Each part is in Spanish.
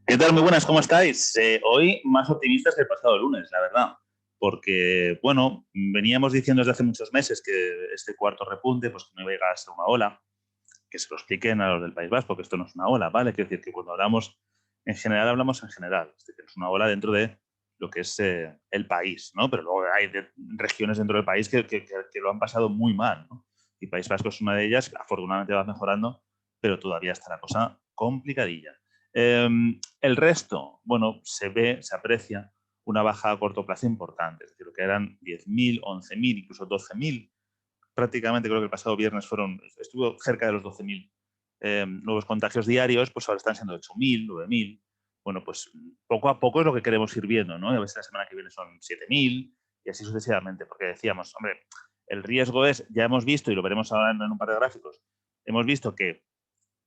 ¿Qué tal? Muy buenas, ¿cómo estáis? Hoy más optimistas que el pasado lunes, la verdad. Porque, bueno, veníamos diciendo desde hace muchos meses que este cuarto repunte, pues que no iba a llegar a ser una ola, que se lo expliquen a los del País Vasco, que esto no es una ola, ¿vale? Quiero decir que cuando hablamos en general, hablamos en general. Es decir, es una ola dentro de lo que es el país, ¿no? Pero luego hay regiones dentro del país que lo han pasado muy mal, ¿no? Y País Vasco es una de ellas, afortunadamente va mejorando, pero todavía está la cosa complicadilla. Eh, el resto, bueno, se ve, se aprecia una baja a corto plazo importante, es decir, lo que eran 10.000, 11.000, incluso 12.000, prácticamente creo que el pasado viernes estuvo cerca de los 12.000 nuevos contagios diarios, pues ahora están siendo 8.000, 9.000. Bueno, pues poco a poco es lo que queremos ir viendo, ¿no? A ver si la semana que viene son 7.000 y así sucesivamente, porque decíamos, hombre, el riesgo es, ya hemos visto, y lo veremos ahora en un par de gráficos, hemos visto que,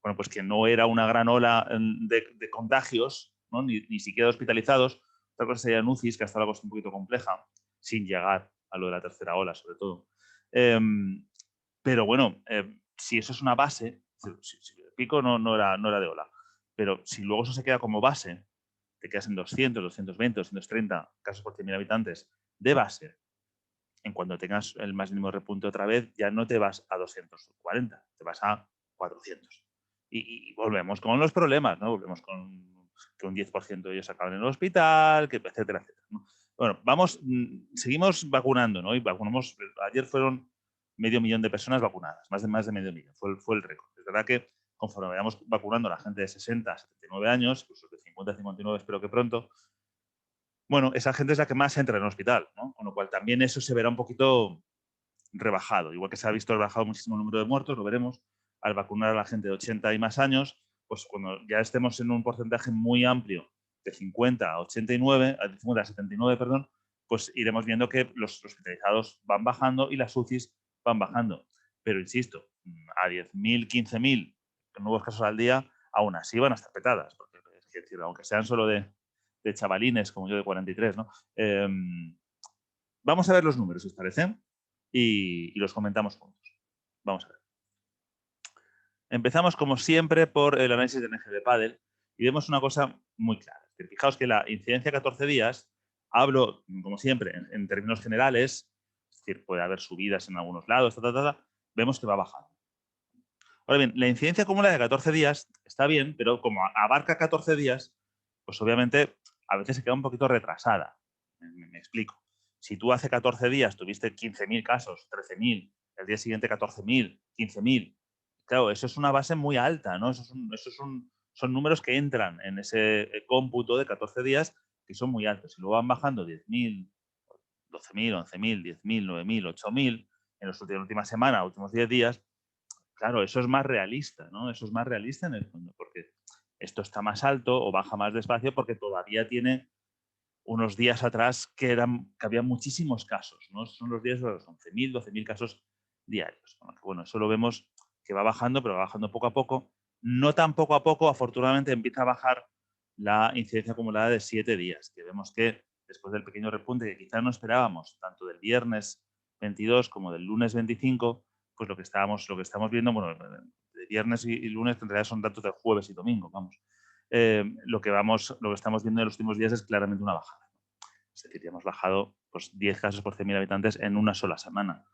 bueno, pues que no era una gran ola de contagios, ¿no? Ni siquiera hospitalizados. Otra cosa sería en UCIs, que hasta la cosa un poquito compleja, sin llegar a lo de la tercera ola, sobre todo. Eh, pero bueno, si eso es una base, si el pico no era de ola, pero si luego eso se queda como base, te quedas en 200, 220, 230 casos por 100.000 habitantes de base, en cuando tengas el más mínimo repunte otra vez, ya no te vas a 240, te vas a 400. Y volvemos con los problemas, ¿no? Volvemos con que un 10% de ellos acaban en el hospital, que, etcétera, etcétera, ¿no? Bueno, seguimos vacunando, ¿no? Y vacunamos, ayer fueron 500.000 de personas vacunadas, más de 500.000, fue el récord. Es verdad que conforme vayamos vacunando a la gente de 60 a 79 años, incluso de 50 a 59 espero que pronto, bueno, esa gente es la que más entra en el hospital, ¿no? Con lo cual también eso se verá un poquito rebajado. Igual que se ha visto rebajado muchísimo el número de muertos, lo veremos al vacunar a la gente de 80 y más años, pues cuando ya estemos en un porcentaje muy amplio de 50 a 89, de 50 a 79, perdón, pues iremos viendo que los hospitalizados van bajando y las UCIs van bajando. Pero insisto, a 10.000, 15.000 nuevos casos al día, aún así van a estar petadas, porque es decir, aunque sean solo de chavalines como yo de 43, ¿no? Vamos a ver los números, si os parece, y los comentamos juntos. Vamos a ver. Empezamos, como siempre, por el análisis de NG de Paddle y vemos una cosa muy clara. Fijaos que la incidencia 14 días, hablo, como siempre, en términos generales, es decir, puede haber subidas en algunos lados, vemos que va bajando. Ahora bien, la incidencia acumulada de 14 días está bien, pero como abarca 14 días, pues obviamente a veces se queda un poquito retrasada. Me explico. Si tú hace 14 días tuviste 15.000 casos, 13.000, el día siguiente 14.000, 15.000, claro, eso es una base muy alta, ¿no? Son números que entran en ese cómputo de 14 días que son muy altos. Y luego van bajando 10.000, 12.000, 11.000, 10.000, 9.000, 8.000 en las últimas semanas, últimos 10 días. Claro, eso es más realista, ¿no? Eso es más realista en el fondo, porque esto está más alto o baja más despacio porque todavía tiene unos días atrás que había muchísimos casos, ¿no? Son los días de los 11.000, 12.000 casos diarios. Bueno, eso lo vemos que va bajando, pero va bajando poco a poco. No tan poco a poco, afortunadamente empieza a bajar la incidencia acumulada de 7 días, que vemos que después del pequeño repunte que quizás no esperábamos, tanto del viernes 22 como del lunes 25, pues lo que estamos viendo, bueno, de viernes y lunes en realidad son datos de jueves y domingo, vamos. Lo que estamos viendo en los últimos días es claramente una bajada. Es decir, ya hemos bajado pues, 10 casos por 100.000 habitantes en una sola semana.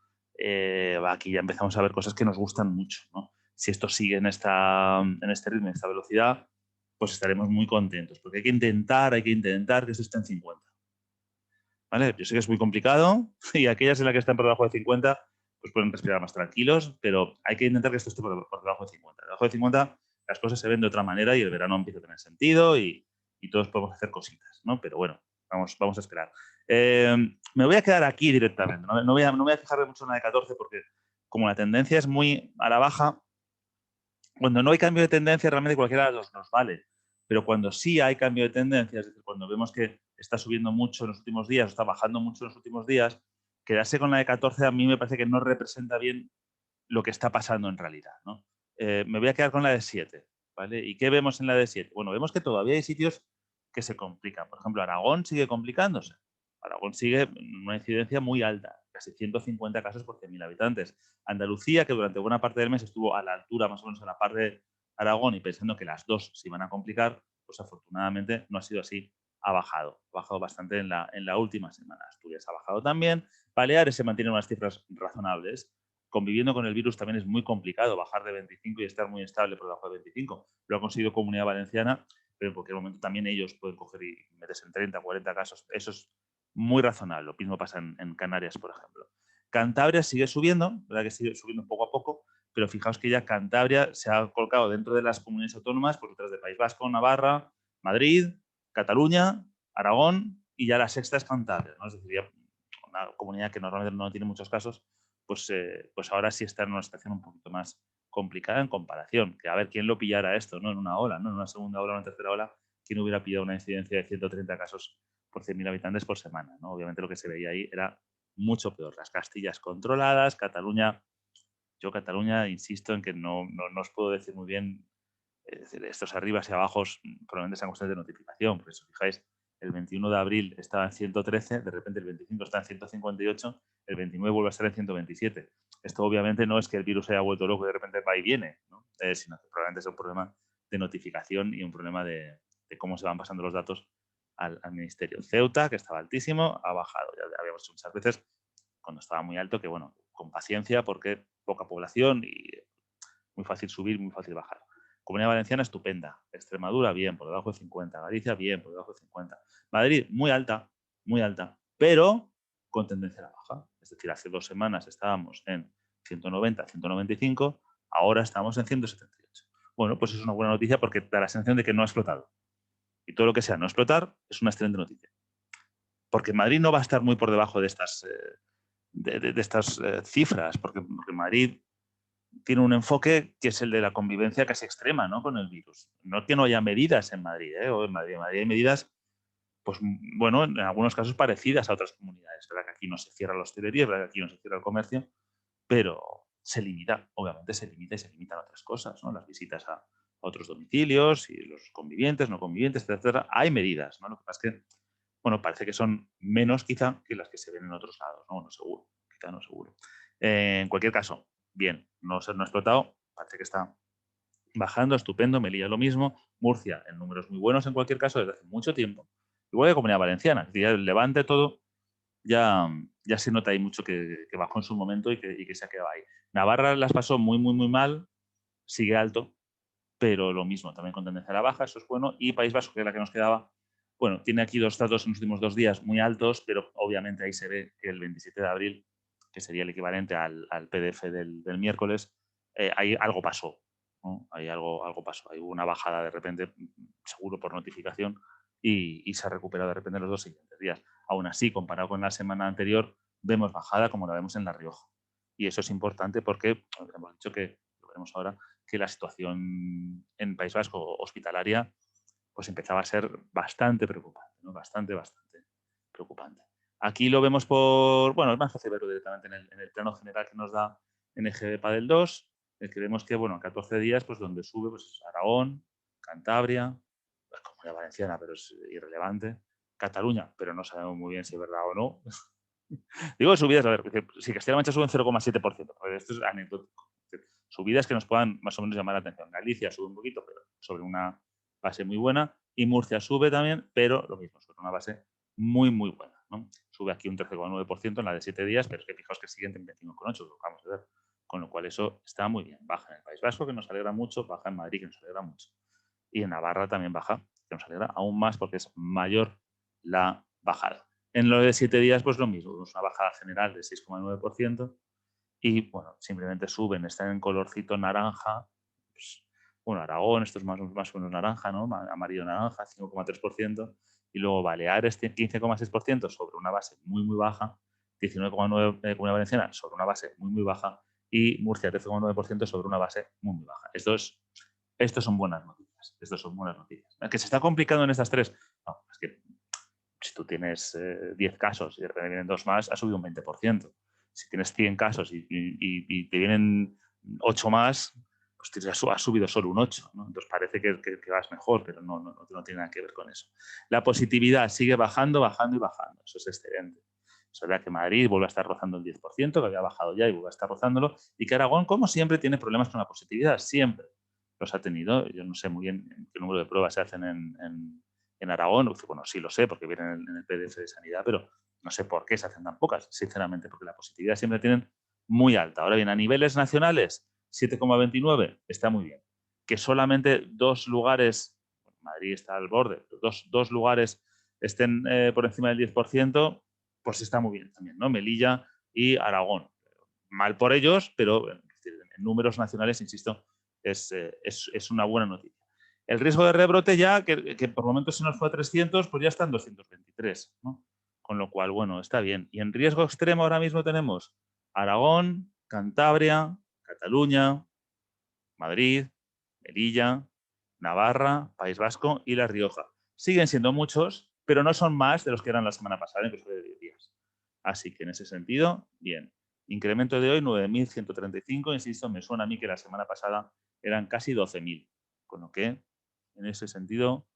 Aquí ya empezamos a ver cosas que nos gustan mucho, ¿no? Si esto sigue en este ritmo, en esta velocidad, pues estaremos muy contentos, porque hay que intentar que esto esté en 50. ¿Vale? Yo sé que es muy complicado y aquellas en las que están por debajo de 50 pues pueden respirar más tranquilos, pero hay que intentar que esto esté por debajo de 50. Debajo de 50 las cosas se ven de otra manera y el verano empieza a tener sentido y todos podemos hacer cositas, ¿no? Pero bueno, vamos a esperar. Me voy a quedar aquí directamente, no voy a fijarme mucho en la de 14 porque como la tendencia es muy a la baja, cuando no hay cambio de tendencia, realmente cualquiera de los nos vale. Pero cuando sí hay cambio de tendencia, es decir, cuando vemos que está subiendo mucho en los últimos días, o está bajando mucho en los últimos días, quedarse con la de 14 a mí me parece que no representa bien lo que está pasando en realidad, ¿no? Me voy a quedar con la de 7, ¿vale? ¿Y qué vemos en la de 7? Bueno, vemos que todavía hay sitios que se complican. Por ejemplo, Aragón sigue complicándose. Aragón sigue en una incidencia muy alta, casi 150 casos por 100.000 habitantes. Andalucía, que durante buena parte del mes estuvo a la altura, más o menos a la par de Aragón y pensando que las dos se iban a complicar, pues afortunadamente no ha sido así. Ha bajado bastante en la última semana. Asturias ha bajado también. Baleares se mantienen unas cifras razonables. Conviviendo con el virus también es muy complicado bajar de 25 y estar muy estable por debajo de 25. Lo ha conseguido Comunidad Valenciana, pero en cualquier momento también ellos pueden coger y meterse en 30, 40 casos. Eso es muy razonable. Lo mismo pasa en Canarias, por ejemplo. Cantabria sigue subiendo, ¿verdad? Que sigue subiendo poco a poco, pero fijaos que ya Cantabria se ha colocado dentro de las comunidades autónomas, por detrás de País Vasco, Navarra, Madrid, Cataluña, Aragón, y ya la sexta es Cantabria, ¿no? Es decir, ya una comunidad que normalmente no tiene muchos casos, pues ahora sí está en una situación un poquito más complicada en comparación. Que a ver, ¿quién lo pillara esto, ¿no? En una ola, ¿no? En una segunda ola o una tercera ola, ¿quién hubiera pillado una incidencia de 130 casos por 100.000 habitantes por semana, ¿no? Obviamente lo que se veía ahí era mucho peor. Las Castillas controladas, Cataluña, yo Cataluña insisto en que no os puedo decir muy bien, es decir, estos arribas y abajos probablemente sean cuestiones de notificación, porque si os fijáis, el 21 de abril estaba en 113, de repente el 25 está en 158, el 29 vuelve a estar en 127. Esto obviamente no es que el virus haya vuelto loco y de repente va y viene, ¿no? Sino que probablemente es un problema de notificación y un problema de cómo se van pasando los datos al ministerio. Ceuta, que estaba altísimo, ha bajado. Ya habíamos dicho muchas veces, cuando estaba muy alto, que bueno, con paciencia, porque poca población y muy fácil subir, muy fácil bajar. Comunidad Valenciana estupenda. Extremadura, bien, por debajo de 50. Galicia, bien, por debajo de 50. Madrid, muy alta, pero con tendencia a la baja. Es decir, hace 2 semanas estábamos en 190, 195, ahora estamos en 178. Bueno, pues es una buena noticia porque da la sensación de que no ha explotado. Y todo lo que sea no explotar es una excelente noticia. Porque Madrid no va a estar muy por debajo de estas, cifras, porque Madrid tiene un enfoque que es el de la convivencia casi extrema, ¿no? Con el virus. No que no haya medidas en Madrid, ¿eh? O en Madrid hay medidas, pues bueno, en algunos casos parecidas a otras comunidades. ¿Verdad? Que aquí no se cierra la hostelería, ¿verdad? Que aquí no se cierra el comercio, pero se limita, obviamente se limita y se limitan otras cosas, ¿no? Las visitas a otros domicilios y los convivientes, no convivientes, etcétera. Hay medidas, ¿no? Lo que pasa es que, bueno, parece que son menos quizá que las que se ven en otros lados, ¿no? No seguro, quizá no seguro. En cualquier caso, bien, no ha explotado, parece que está bajando, estupendo. Melilla lo mismo, Murcia en números muy buenos en cualquier caso desde hace mucho tiempo, igual que Comunidad Valenciana, es decir, el Levante todo ya se nota ahí mucho que bajó en su momento y que se ha quedado ahí. Navarra las pasó muy mal, sigue alto, pero lo mismo, también con tendencia a la baja, eso es bueno. Y País Vasco, que es la que nos quedaba, bueno, tiene aquí 2 datos en los últimos 2 días muy altos, pero obviamente ahí se ve que el 27 de abril, que sería el equivalente al PDF del miércoles, ahí algo pasó, ¿no? Ahí algo pasó, hay una bajada de repente, seguro por notificación, y se ha recuperado de repente los 2 siguientes días. Aún así, comparado con la semana anterior, vemos bajada como la vemos en La Rioja. Y eso es importante porque hemos dicho que, lo veremos ahora, que la situación en País Vasco hospitalaria pues empezaba a ser bastante preocupante, ¿no? Bastante preocupante. Aquí lo vemos bueno, es más fácil verlo directamente en el plano general que nos da NGB Padel 2, el que vemos que, bueno, en 14 días, pues donde sube, pues Aragón, Cantabria, la Comunidad Valenciana, pero es irrelevante, Cataluña, pero no sabemos muy bien si es verdad o no. Digo subidas, a ver, si Castilla-La Mancha sube un 0,7%, esto es anecdótico. Subidas que nos puedan más o menos llamar la atención. Galicia sube un poquito, pero sobre una base muy buena. Y Murcia sube también, pero lo mismo, sobre una base muy buena, ¿no? Sube aquí un 13,9% en la de 7 días, pero es que fijaos que siguiente en 21,8%, lo vamos a ver. Con lo cual eso está muy bien. Baja en el País Vasco, que nos alegra mucho, baja en Madrid, que nos alegra mucho. Y en Navarra también baja, que nos alegra aún más porque es mayor la bajada. En lo de 7 días, pues lo mismo, una bajada general de 6,9%. Y bueno, simplemente suben, están en colorcito naranja. Pues, bueno, Aragón, esto es más o menos naranja, ¿no? Amarillo naranja, 5,3%. Y luego Baleares, 15,6% sobre una base muy baja. 19,9% Comunidad Valenciana sobre una base muy baja. Y Murcia, 13,9% sobre una base muy baja. Estos son buenas noticias. Estos son buenas noticias. ¿Que se está complicando en estas tres? No, es que si tú tienes 10 casos y de repente vienen 2 más, ha subido un 20%. Si tienes 100 casos y te vienen 8 más, pues has subido solo un 8, ¿no? Entonces parece que vas mejor, pero no tiene nada que ver con eso. La positividad sigue bajando. Eso es excelente. Es verdad que Madrid vuelve a estar rozando el 10%, que había bajado ya y vuelve a estar rozándolo, y que Aragón, como siempre, tiene problemas con la positividad, siempre. los ha tenido. Yo no sé muy bien qué número de pruebas se hacen en Aragón. Bueno, sí lo sé porque viene en el PDF de sanidad, pero no sé por qué se hacen tan pocas, sinceramente, porque la positividad siempre tienen muy alta. Ahora bien, a niveles nacionales, 7,29 está muy bien. Que solamente 2 lugares, Madrid está al borde, dos lugares estén por encima del 10%, pues está muy bien también, ¿no? Melilla y Aragón. Mal por ellos, pero en números nacionales, insisto, es una buena noticia. El riesgo de rebrote ya, que por momentos se nos fue a 300, pues ya está en 223, ¿no? Con lo cual, bueno, está bien. Y en riesgo extremo ahora mismo tenemos Aragón, Cantabria, Cataluña, Madrid, Melilla, Navarra, País Vasco y La Rioja. Siguen siendo muchos, pero no son más de los que eran la semana pasada, incluso de 10 días. Así que en ese sentido, bien. Incremento de hoy, 9.135. Insisto, me suena a mí que la semana pasada eran casi 12.000. Con lo que, en ese sentido,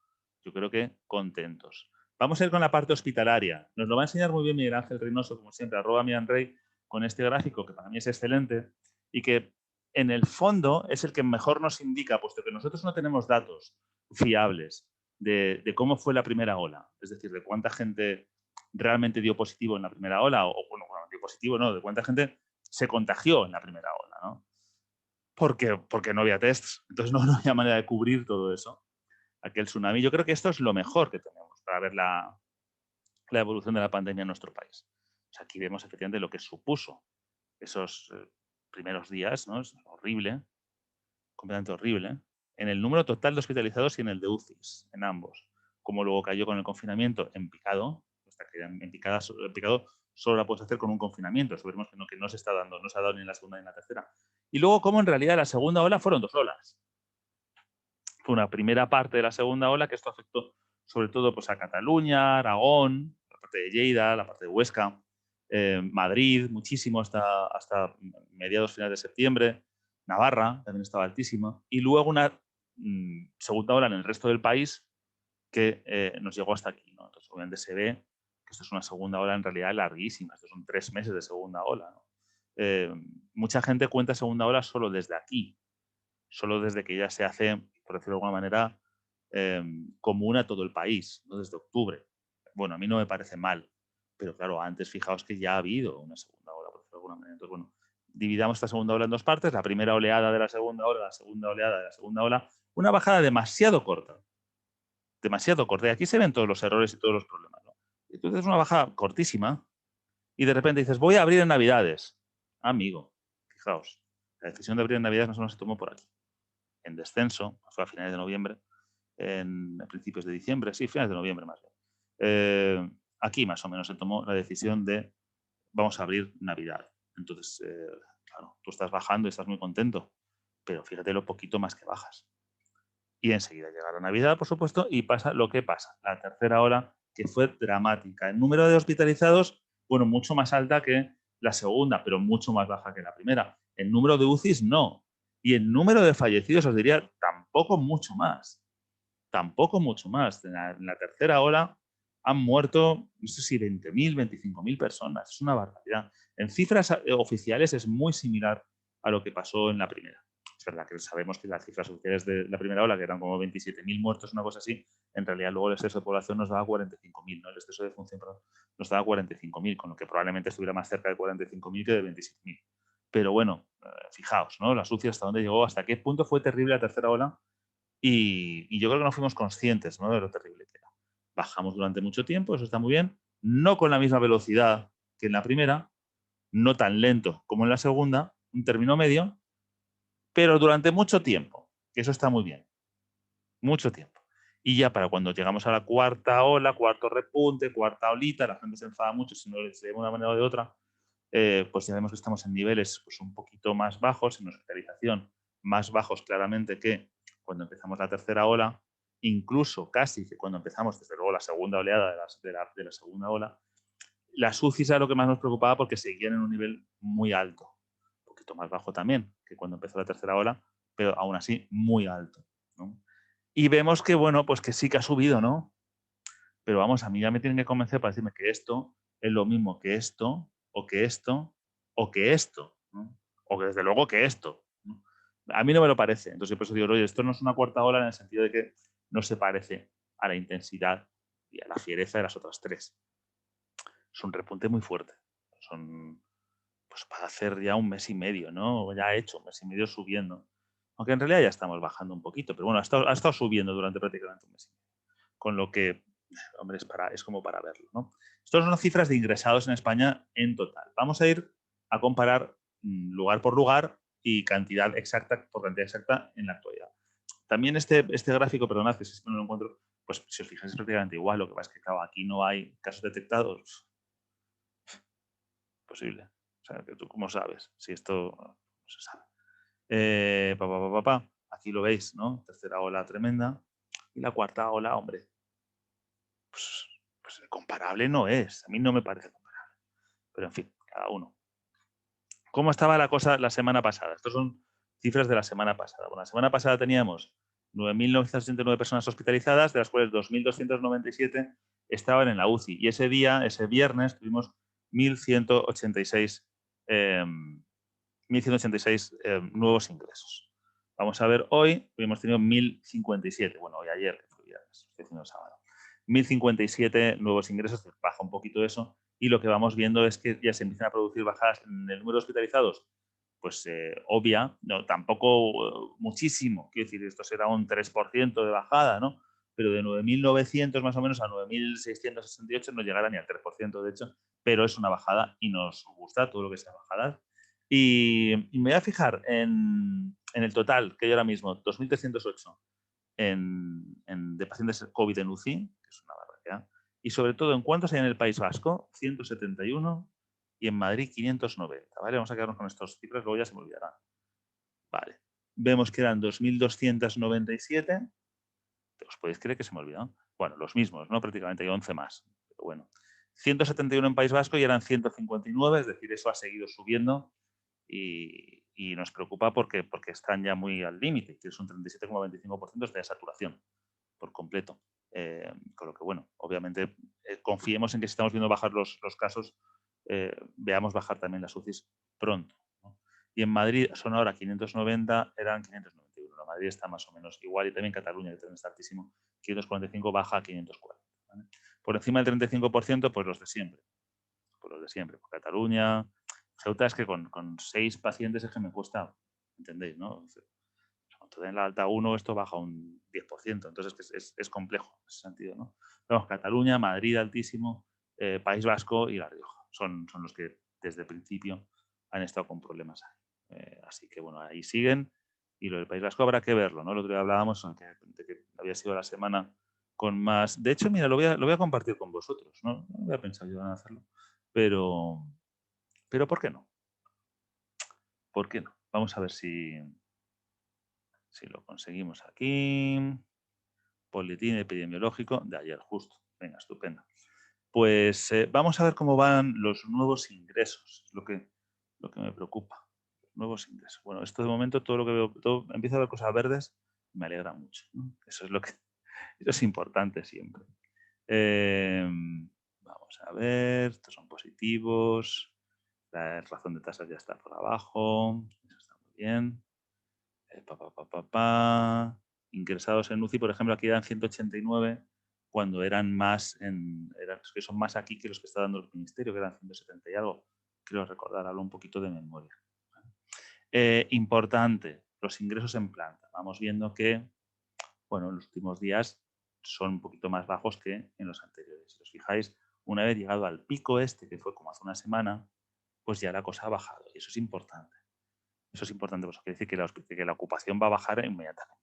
yo creo que contentos. Vamos a ir con la parte hospitalaria. Nos lo va a enseñar muy bien Miguel Ángel Reynoso, como siempre, @mianrey, con este gráfico que para mí es excelente y que en el fondo es el que mejor nos indica, puesto que nosotros no tenemos datos fiables de cómo fue la primera ola, es decir, de cuánta gente realmente dio positivo en la primera ola, o bueno, dio positivo, no, de cuánta gente se contagió en la primera ola, ¿no? Porque no había tests, entonces no había manera de cubrir todo eso. Aquel tsunami, yo creo que esto es lo mejor que tenemos para ver la evolución de la pandemia en nuestro país. O sea, aquí vemos efectivamente lo que supuso esos primeros días, ¿no? Es horrible, completamente horrible, en el número total de hospitalizados y en el de UCIs, en ambos. Como luego cayó con el confinamiento en picado, hasta que en picado solo la puedes hacer con un confinamiento. Eso veremos que no se está dando, no se ha dado ni en la segunda ni en la tercera. Y luego, como en realidad la segunda ola fueron 2 olas. Fue una primera parte de la segunda ola que esto afectó sobre todo pues, a Cataluña, Aragón, la parte de Lleida, la parte de Huesca, Madrid, muchísimo hasta mediados, finales de septiembre, Navarra también estaba altísima, y luego una segunda ola en el resto del país que nos llegó hasta aquí, ¿no? Entonces, obviamente se ve que esto es una segunda ola en realidad larguísima, estos son 3 meses de segunda ola, ¿no? Mucha gente cuenta segunda ola solo desde aquí, solo desde que ya se hace, por decirlo de alguna manera, común a todo el país, ¿no? Desde octubre. Bueno, a mí no me parece mal, pero claro, antes fijaos que ya ha habido una segunda ola, por decirlo de alguna manera. Entonces, bueno, dividamos esta segunda ola en 2 partes, la primera oleada de la segunda ola, la segunda oleada de la segunda ola, una bajada demasiado corta. Demasiado corta. Y aquí se ven todos los errores y todos los problemas, ¿no? Entonces es una bajada cortísima y de repente dices, voy a abrir en Navidades. Amigo, fijaos, la decisión de abrir en Navidades no solo se tomó por aquí. En descenso, fue a finales de noviembre, a principios de diciembre, sí, finales de noviembre más bien. Aquí más o menos se tomó la decisión de vamos a abrir Navidad. Entonces, claro, tú estás bajando y estás muy contento, pero fíjate lo poquito más que bajas. Y enseguida llega la Navidad, por supuesto, y pasa lo que pasa. La tercera ola, que fue dramática. El número de hospitalizados, bueno, mucho más alta que la segunda, pero mucho más baja que la primera. El número de UCIs, no. Y el número de fallecidos, os diría, tampoco mucho más. Tampoco mucho más. En la tercera ola han muerto, no sé si 20.000, 25.000 personas. Es una barbaridad. En cifras oficiales es muy similar a lo que pasó en la primera. Es verdad que sabemos que las cifras oficiales de la primera ola, que eran como 27.000 muertos, una cosa así, en realidad luego el exceso de población nos daba 45.000, ¿no? El exceso de función, perdón, nos daba 45.000, con lo que probablemente estuviera más cerca de 45.000 que de 27.000. Pero bueno, fijaos, ¿no? La UCI hasta dónde llegó, hasta qué punto fue terrible la tercera ola y yo creo que no fuimos conscientes, ¿no? De lo terrible que era. Bajamos durante mucho tiempo, eso está muy bien, no con la misma velocidad que en la primera, no tan lento como en la segunda, un término medio, pero durante mucho tiempo, que eso está muy bien, mucho tiempo. Y ya para cuando llegamos a la cuarta ola, cuarto repunte, cuarta olita, la gente se enfada mucho si no les de una manera o de otra, pues ya vemos que estamos en niveles pues, un poquito más bajos, en hospitalización más bajos claramente que cuando empezamos la tercera ola, incluso casi que cuando empezamos desde luego la segunda oleada de la segunda ola, las UCIs era lo que más nos preocupaba porque seguían en un nivel muy alto, un poquito más bajo también que cuando empezó la tercera ola, pero aún así muy alto, ¿no? Y vemos que, bueno, pues que sí que ha subido, ¿no? Pero vamos, a mí ya me tienen que convencer para decirme que esto es lo mismo que esto, o que esto, o que esto, ¿no? O que desde luego que esto, ¿no? A mí no me lo parece. Entonces, por eso digo, oye, esto no es una cuarta ola en el sentido de que no se parece a la intensidad y a la fiereza de las otras tres. Es un repunte muy fuerte. Son, pues para hacer ya un mes y medio, ¿no? Ya ha hecho un mes y medio subiendo. Aunque en realidad ya estamos bajando un poquito, pero bueno, ha estado subiendo durante prácticamente un mes y medio. Con lo que, hombre, es como para verlo, ¿no? Estas son las cifras de ingresados en España en total. Vamos a ir a comparar lugar por lugar y cantidad exacta por cantidad exacta en la actualidad. También este gráfico, perdonad que si es que no lo encuentro, pues si os fijáis es prácticamente igual. Lo que pasa es que, claro, aquí no hay casos detectados. Posible. O sea, que tú cómo sabes si esto no se sabe. Aquí lo veis, ¿no? Tercera ola tremenda. Y la cuarta ola, hombre, pues comparable no es. A mí no me parece comparable. Pero en fin, cada uno. ¿Cómo estaba la cosa la semana pasada? Estos son cifras de la semana pasada. Bueno, la semana pasada teníamos 9.989 personas hospitalizadas, de las cuales 2.297 estaban en la UCI. Y ese día, ese viernes, tuvimos 1.186 nuevos ingresos. Vamos a ver hoy, hemos tenido 1.057, bueno, hoy ayer, que fue viernes, estoy haciendo el sábado. 1.057 nuevos ingresos, baja un poquito eso, y lo que vamos viendo es que ya se empiezan a producir bajadas en el número de hospitalizados, pues obvia, no, tampoco muchísimo, quiero decir, esto será un 3% de bajada, ¿no? Pero de 9.900 más o menos a 9.668 no llegará ni al 3%, de hecho, pero es una bajada y nos gusta todo lo que sea bajada. Y me voy a fijar en el total que hay ahora mismo, 2.308 de pacientes COVID en UCI, que es una barbaridad, y sobre todo en cuántos hay en el País Vasco, 171, y en Madrid 590. ¿Vale? Vamos a quedarnos con estas cifras, luego ya se me olvidará. Vale. Vemos que eran 2.297. ¿Os podéis creer que se me olvidó? Bueno, los mismos, ¿no? Prácticamente hay 11 más. Pero bueno. 171 en País Vasco y eran 159, es decir, eso ha seguido subiendo y nos preocupa porque están ya muy al límite, que es un 37,25% de saturación por completo. Con lo que, bueno, obviamente confiemos en que si estamos viendo bajar los casos, veamos bajar también las UCIs pronto, ¿no? Y en Madrid son ahora 590, eran 591. Madrid está más o menos igual y también Cataluña, que también está altísimo, 545 baja a 540. ¿Vale? Por encima del 35%, pues los de siempre. Pues los de siempre. Por Cataluña, Ceuta es que con 6 pacientes es que me cuesta, ¿entendéis? ¿No? En la alta 1 esto baja un 10%, entonces es complejo en ese sentido, ¿no? Vamos, Cataluña, Madrid altísimo, País Vasco y La Rioja. Son los que desde el principio han estado con problemas ahí. Así que bueno, ahí siguen y lo del País Vasco habrá que verlo, ¿no? El otro día hablábamos de que había sido la semana con más... De hecho, mira, lo voy a compartir con vosotros, ¿no? No había pensado yo en hacerlo, pero ¿por qué no? ¿Por qué no? Vamos a ver si lo conseguimos aquí. Boletín epidemiológico de ayer, justo. Venga, estupendo. Pues vamos a ver cómo van los nuevos ingresos, lo que me preocupa. Nuevos ingresos. Bueno, esto de momento, todo lo que veo, empiezo a ver cosas verdes, me alegra mucho, ¿no? Eso es importante siempre. Vamos a ver, estos son positivos. La razón de tasas ya está por abajo. Eso está muy bien. Ingresados en UCI, por ejemplo, aquí eran 189 cuando eran más, que son más aquí que los que está dando el Ministerio, que eran 170 y algo. Quiero recordar, hablo un poquito de memoria. Importante, los ingresos en planta. Vamos viendo que, bueno, en los últimos días son un poquito más bajos que en los anteriores. Si os fijáis, una vez llegado al pico este, que fue como hace una semana, pues ya la cosa ha bajado y eso es importante. Eso es importante, pues quiere decir que la ocupación va a bajar inmediatamente.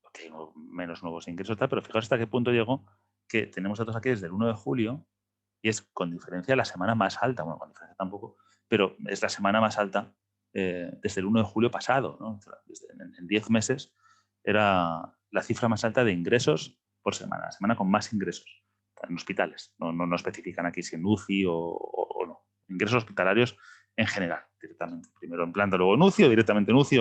Porque hay menos nuevos ingresos, tal, pero fijaos hasta qué punto llegó que tenemos datos aquí desde el 1 de julio y es con diferencia la semana más alta, bueno, con diferencia tampoco, pero es la semana más alta desde el 1 de julio pasado, ¿no? En 10 meses era la cifra más alta de ingresos por semana, la semana con más ingresos en hospitales. No especifican aquí si en UCI o no. Ingresos hospitalarios en general, directamente. Primero en planta, luego en UCI o directamente en UCI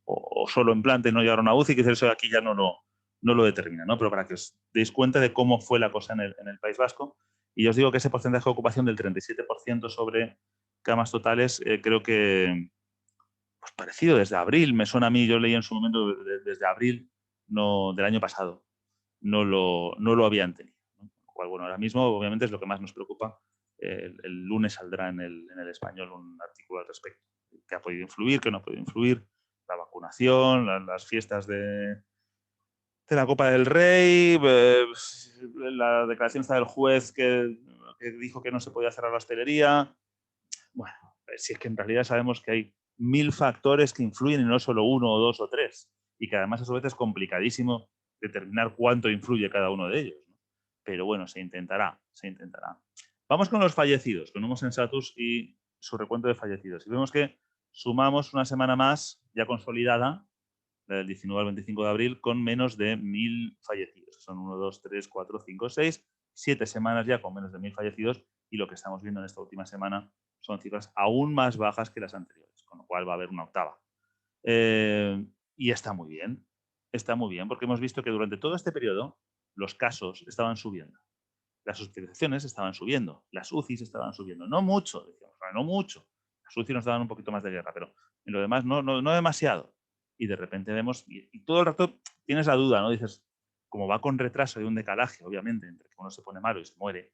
o solo en planta y no llegaron a UCI, que eso aquí ya no lo determina, ¿no? Pero para que os deis cuenta de cómo fue la cosa en el País Vasco. Y os digo que ese porcentaje de ocupación del 37% sobre camas totales, creo que pues parecido, desde abril, me suena a mí, yo leí en su momento desde abril del año pasado, no lo habían tenido, ¿no? Con lo cual, bueno, ahora mismo obviamente es lo que más nos preocupa. El lunes saldrá en el Español un artículo al respecto. ¿Qué ha podido influir, qué no ha podido influir? La vacunación, las fiestas de la Copa del Rey, la declaración está del juez que dijo que no se podía cerrar la hostelería. Bueno, si es que en realidad sabemos que hay 1000 factores que influyen y no solo uno o dos o tres, y que además a su vez es complicadísimo determinar cuánto influye cada uno de ellos, ¿no? Pero bueno, se intentará, se intentará. Vamos con los fallecidos, con Homo sensatus y su recuento de fallecidos. Y vemos que sumamos una semana más ya consolidada, del 19 al 25 de abril, con menos de 1000 fallecidos. Son 1, 2, 3, 4, 5, 6, 7 semanas ya con menos de 1000 fallecidos, y lo que estamos viendo en esta última semana son cifras aún más bajas que las anteriores, con lo cual va a haber una octava. Y está muy bien, porque hemos visto que durante todo este periodo los casos estaban subiendo, las hospitalizaciones estaban subiendo, las UCIs estaban subiendo, no mucho, decíamos, no mucho, las UCIs nos daban un poquito más de guerra, pero en lo demás no demasiado. Y de repente vemos, y todo el rato tienes la duda, ¿no? Dices, como va con retraso y un decalaje, obviamente, entre que uno se pone malo y se muere,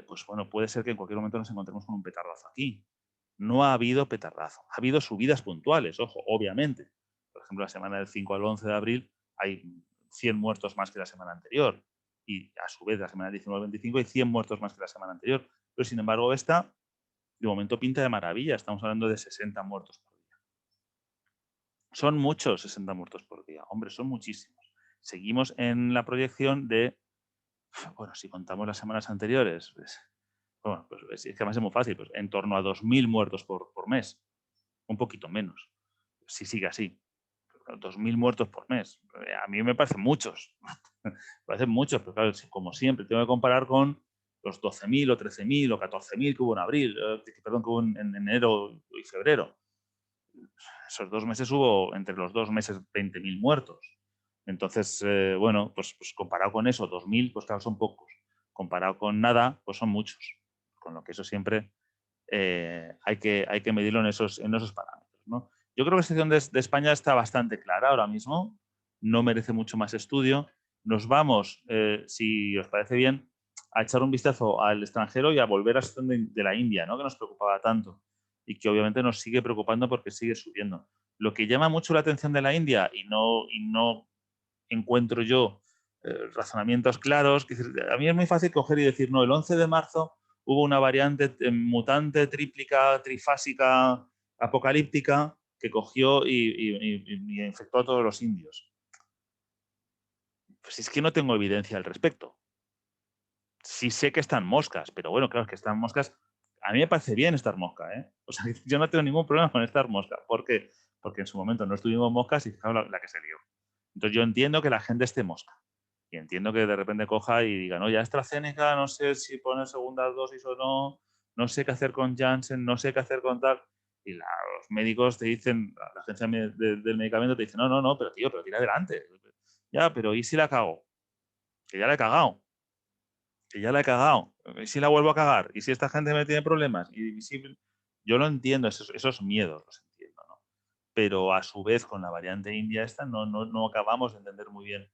pues bueno, puede ser que en cualquier momento nos encontremos con un petardazo aquí. No ha habido petardazo, ha habido subidas puntuales, ojo, obviamente. Por ejemplo, la semana del 5 al 11 de abril hay 100 muertos más que la semana anterior, y a su vez la semana del 19 al 25 hay 100 muertos más que la semana anterior. Pero sin embargo esta, de momento, pinta de maravilla. Estamos hablando de 60 muertos por día. Son muchos 60 muertos por día. Hombre, son muchísimos. Seguimos en la proyección de, bueno, si contamos las semanas anteriores, pues, bueno, pues es que además es muy fácil, pues en torno a 2000 muertos por mes. Un poquito menos, si sigue así. 2000 muertos por mes. A mí me parecen muchos. Me parecen muchos, pero claro, como siempre, tengo que comparar con los 12.000 o 13.000 o 14.000 que hubo en abril, perdón, que hubo en enero y febrero. Esos 2 meses hubo, entre los 2 meses, 20.000 muertos. Entonces, bueno, pues comparado con eso, 2.000, pues claro, son pocos. Comparado con nada, pues son muchos. Con lo que eso siempre hay que medirlo en esos parámetros, ¿no? Yo creo que la situación de España está bastante clara ahora mismo, no merece mucho más estudio. Nos vamos, si os parece bien, a echar un vistazo al extranjero y a volver a la situación de la India, ¿no? Que nos preocupaba tanto y que obviamente nos sigue preocupando porque sigue subiendo. Lo que llama mucho la atención de la India, y no encuentro yo razonamientos claros, que a mí es muy fácil coger y decir, no, el 11 de marzo hubo una variante mutante, tríplica, trifásica, apocalíptica, que cogió y infectó a todos los indios. Pues es que no tengo evidencia al respecto. Sí sé que están moscas, pero bueno, claro, es que están moscas. A mí me parece bien estar mosca, ¿eh? O sea, yo no tengo ningún problema con estar mosca. ¿Por qué? Porque en su momento no estuvimos moscas y fijaos la que se lió. Entonces yo entiendo que la gente esté mosca. Y entiendo que de repente coja y diga, no, ya AstraZeneca, no sé si poner segunda dosis o no, no sé qué hacer con Janssen, no sé qué hacer con tal. Y los médicos te dicen, la agencia del medicamento te dice, no, pero tío, pero tira adelante. Ya, pero ¿y si la cago? Que ya la he cagado. Que ya la he cagado. ¿Y si la vuelvo a cagar? ¿Y si esta gente me tiene problemas? Y si... Yo lo entiendo, esos miedos los entiendo, ¿no? Pero a su vez con la variante india esta no acabamos de entender muy bien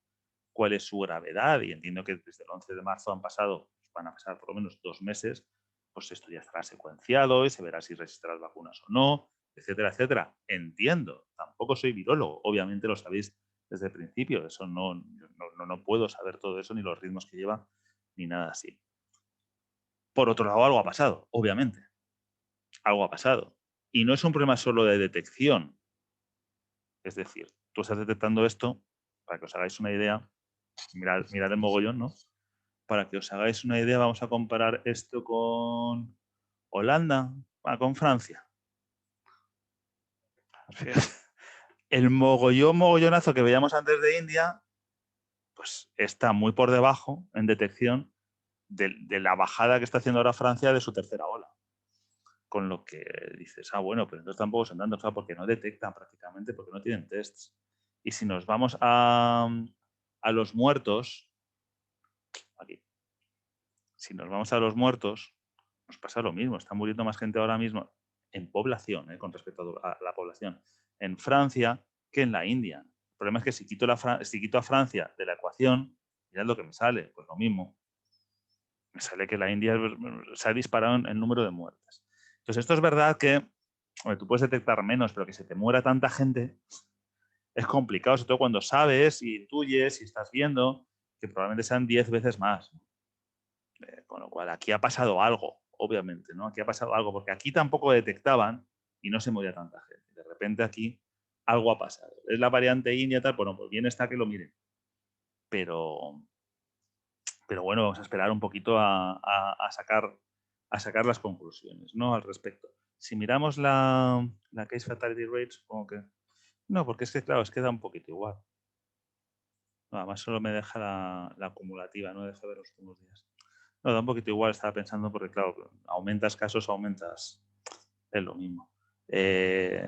cuál es su gravedad, y entiendo que desde el 11 de marzo van a pasar por lo menos 2 meses, pues esto ya estará secuenciado y se verá si resiste las vacunas o no, etcétera, etcétera. Entiendo, tampoco soy virólogo, obviamente lo sabéis desde el principio, eso no puedo saber todo eso, ni los ritmos que lleva, ni nada así. Por otro lado, algo ha pasado, obviamente, algo ha pasado. Y no es un problema solo de detección, es decir, tú estás detectando esto, para que os hagáis una idea, mirad el mogollón, ¿no? Para que os hagáis una idea, vamos a comparar esto con Holanda, con Francia. El mogollonazo que veíamos antes de India, pues está muy por debajo en detección de la bajada que está haciendo ahora Francia de su tercera ola. Con lo que dices, bueno, pero entonces tampoco son tantos, porque no detectan prácticamente, porque no tienen tests. Y si nos vamos a los muertos, aquí, si nos vamos a los muertos, nos pasa lo mismo. Está muriendo más gente ahora mismo en población, con respecto a la población, en Francia que en la India. El problema es que si quito a Francia de la ecuación, mirad lo que me sale, pues lo mismo. Me sale que la India se ha disparado en el número de muertes. Entonces, esto es verdad que tú puedes detectar menos, pero que se te muera tanta gente es complicado, sobre todo cuando sabes y intuyes y estás viendo que probablemente sean 10 veces más. Con lo cual, aquí ha pasado algo, obviamente, ¿no? Aquí ha pasado algo, porque aquí tampoco detectaban y no se moría tanta gente. De repente aquí algo ha pasado. Es la variante india, tal, bueno, pues bien está que lo miren. Pero bueno, vamos a esperar un poquito a sacar las conclusiones, ¿no? Al respecto. Si miramos la case fatality rate, supongo que... No, porque es que, claro, es que da un poquito igual. No, además solo me deja la acumulativa, no deja ver los últimos días. No, da un poquito igual, estaba pensando, porque claro, aumentas casos, aumentas, es lo mismo. Es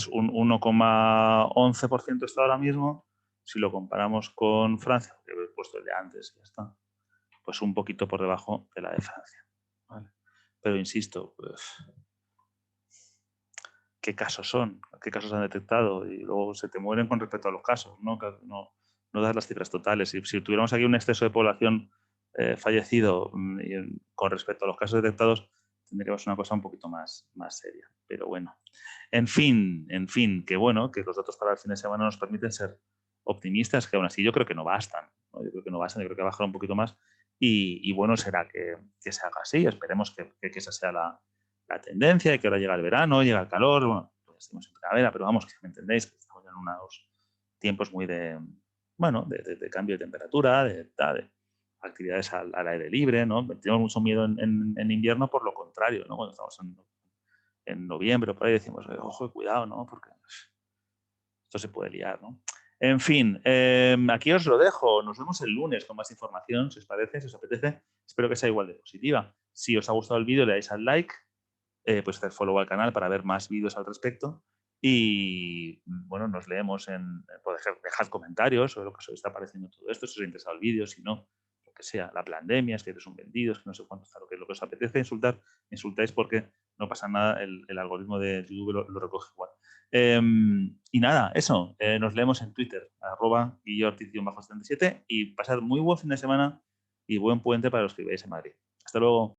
un 1,11% está ahora mismo. Si lo comparamos con Francia, que he puesto el de antes, ya está, pues un poquito por debajo de la de Francia. ¿Vale? Pero insisto, pues, ¿qué casos son? ¿Qué casos han detectado? Y luego se te mueren con respecto a los casos, ¿no? No das las cifras totales. Si tuviéramos aquí un exceso de población fallecido con respecto a los casos detectados, tendríamos una cosa un poquito más seria. Pero bueno, en fin, que bueno, que los datos para el fin de semana nos permiten ser optimistas, que aún así yo creo que no bastan, ¿no? Yo creo que no bastan, yo creo que bajar un poquito más y bueno será que se haga así. Esperemos que esa sea la tendencia, y que ahora llega el verano, llega el calor, bueno, pues estamos en primavera, pero vamos, que me entendéis, que estamos en unos tiempos muy de cambio de temperatura, de actividades al aire libre, ¿no? Tenemos mucho miedo en invierno por lo contrario, ¿no? Cuando estamos en noviembre, por ahí decimos, ojo, cuidado, ¿no? Porque esto se puede liar, ¿no? En fin, aquí os lo dejo. Nos vemos el lunes con más información, si os parece, si os apetece. Espero que sea igual de positiva. Si os ha gustado el vídeo, le dais al like, pues hacer follow al canal para ver más vídeos al respecto. Y bueno, nos leemos dejad comentarios sobre lo que os está pareciendo todo esto, si os ha interesado el vídeo, si no, lo que sea, la pandemia, es que eres un vendido, es que no sé cuánto está, lo que os apetece insultar, insultáis porque no pasa nada, el algoritmo de YouTube lo recoge igual. Y nada, eso, nos leemos en Twitter, @guillortiz_77, y pasad muy buen fin de semana y buen puente para los que viváis en Madrid. Hasta luego.